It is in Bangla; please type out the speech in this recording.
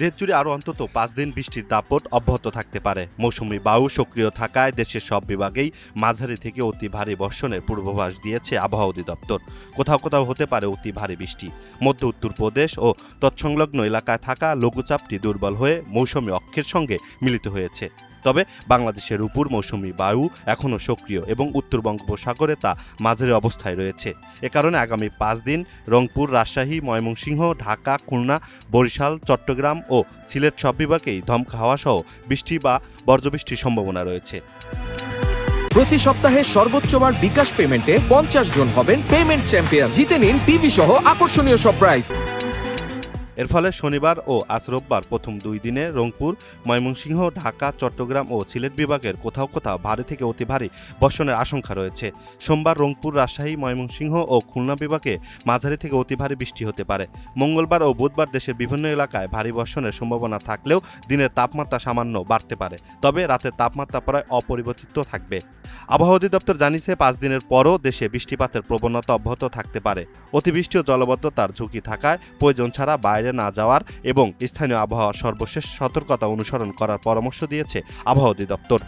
দেশজুড়ে আরও অন্তত 5 দিন বৃষ্টির দাপট অব্যাহত থাকতে পারে। মৌসুমি বায়ু সক্রিয় থাকায় দেশের সব বিভাগেই মাঝারি থেকে অতি ভারী বর্ষণের পূর্বাভাস দিয়েছে আবহাওয়া অধিদপ্তর। কোথাও কোথাও হতে পারে অতি ভারী বৃষ্টি। মধ্য উত্তরপ্রদেশ ও তৎসংলগ্ন এলাকায় থাকা লঘুচাপটি দুর্বল হয়ে মৌসুমী অক্ষের সঙ্গে মিলিত হয়েছে। তবে বাংলাদেশের উপর মৌসুমি বায়ু এখনও সক্রিয় এবং উত্তর বঙ্গোপসাগরে তা মাঝারি অবস্থায় রয়েছে। এ কারণে আগামী 5 দিন রংপুর, রাজশাহী, ময়মনসিংহ, ঢাকা, খুলনা, বরিশাল, চট্টগ্রাম ও সিলেট সব বিভাগেই দমকা হাওয়া সহ বৃষ্টি বা বজ্রবৃষ্টির সম্ভাবনা রয়েছে। প্রতি সপ্তাহে সর্বোচ্চবার বিকাশ পেমেন্টে 50 জন হবেন পেমেন্ট চ্যাম্পিয়ন। জিতে নিন টিভি সহ আকর্ষণীয় সব প্রাইজ। এর ফলে শনিবার ও আজ রোববার প্রথম 2 দিনে রংপুর, ময়মনসিংহ, ঢাকা, চট্টগ্রাম ও সিলেট বিভাগের কোথাও কোথাও ভারী থেকে অতি ভারী বর্ষণের আশঙ্কা রয়েছে। সোমবার রংপুর, রাজশাহী, ময়মনসিংহ ও খুলনা বিভাগে মাঝারি থেকে অতি ভারী বৃষ্টি হতে পারে। মঙ্গলবার ও বুধবার দেশের বিভিন্ন এলাকায় ভারী বর্ষণের সম্ভাবনা থাকলেও দিনের তাপমাত্রা সামান্য বাড়তে পারে। তবে রাতের তাপমাত্রা প্রায় অপরিবর্তিত থাকবে। আবহাওয়া অধিদপ্তর জানিয়েছে 5 দিনের পরও দেশে বৃষ্টিপাতের প্রবণতা অব্যাহত থাকতে পারে। অতিবৃষ্টি ও জলাবদ্ধতার ঝুঁকি থাকায় প্রয়োজন ছাড়া বাইরে না যাওয়ার এবং স্থানীয় আবহাওয়ার সর্বশেষ সতর্কতা অনুসরণ করার পরামর্শ দিয়েছে আবহাওয়া অধিদপ্তর।